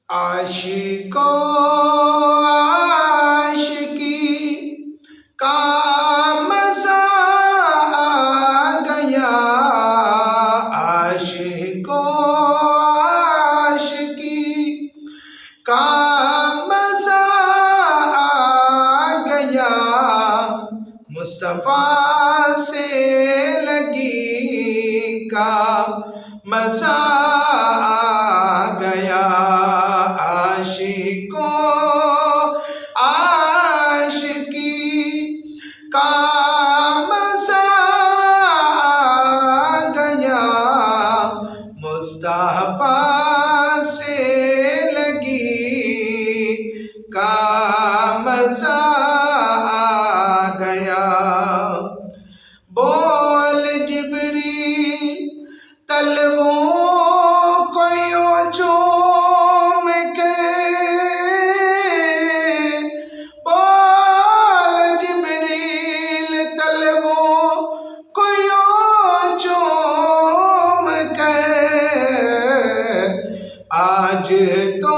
عاشقوں عاشقی کا مزہ آ گیا، عاشقوں عاشقی کا مزہ آ گیا، مصطفیٰ سے لگی کا مزہ آ گیا، عاشقوں عاشقی کا مزہ آ گیا، مصطفیٰ سے لگی کا مزہ آ گیا۔ بول جبریل طلبوں کو یوں چوم کے، بول جبریل طلبوں کو یوں چوم کے، آج تو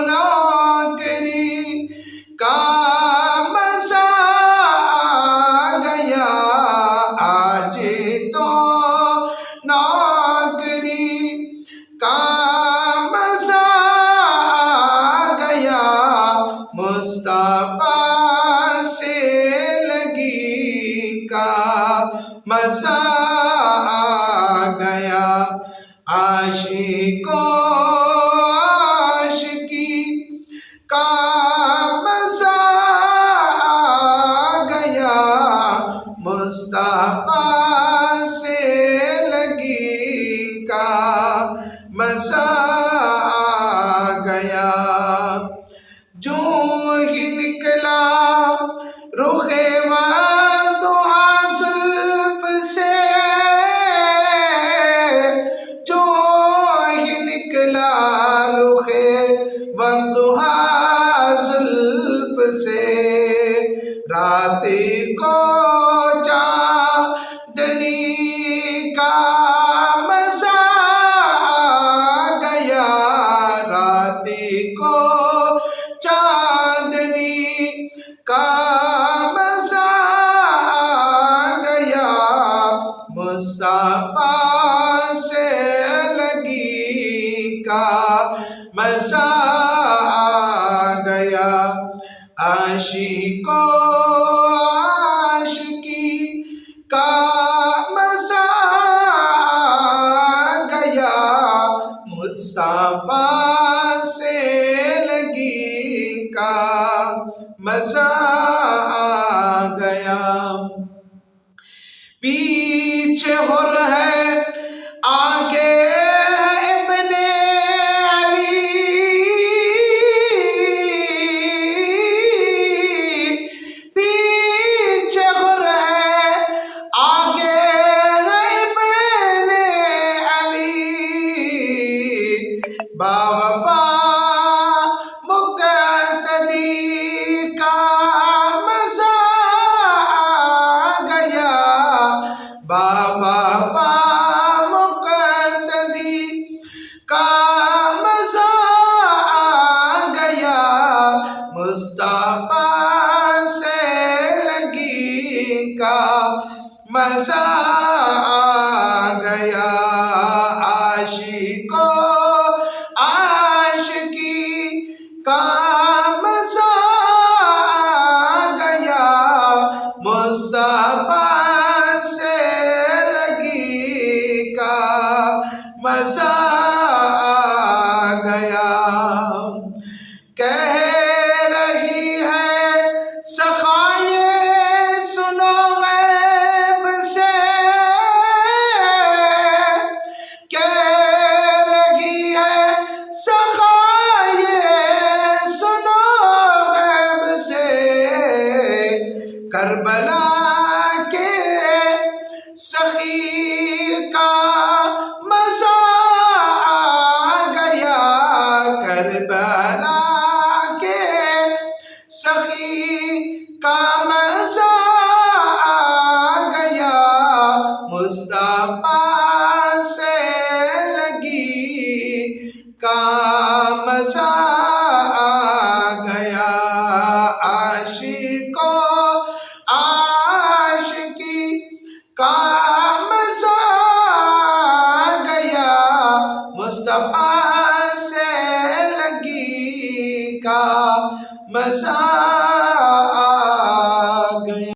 نوکری کا مزہ آ گیا، آج تو نوکری کا مزہ آ گیا، مصطفیٰ سے لگی کا مزہ آ گیا، عاشقوں عاشقی کا مزہ آ گیا، مصطفیٰ سے لگی کا مزہ آ گیا۔ جو ہی نکلا رخ والدہا زلف سے، جو ہی نکلا رخ والدہا زلف سے، رات کو چاندنی کا مزہ آ گیا، رات کو چاندنی کا مزہ آ گیا، مصطفیٰ سے لگی کا مزہ آ گیا، عاشقوں عاشقی کا مزہ آ گیا، مصطفیٰ سے لگی کا مزہ آ گیا۔ پیچھے حر ہے آگے ابن علی، پیچھے حر ہے آگے ابن علی، باوفا مقتدی کا مزہ آ گیا، باوفا مقتدی کا مزہ آ گیا، مصطفیٰ سے لگی کا مزہ آ گیا، عاشقوں عاشقی کا مزہ آ گیا، مصطفیٰ سے لگی کا مزہ آ گیا۔ کہہ رہی ہے سخائے سنو غیب سے، کہہ رہی ہے سخائے سنو غیب سے، کربلا کے سخی کا مزہ آ گیا، کربلا کے سخی کا مزہ آ گیا، مصطفیٰ سے لگی کا مزہ آ گیا، عاشقوں عاشقی کا مزہ آ گیا، مصطفیٰ سے لگی کا مزہ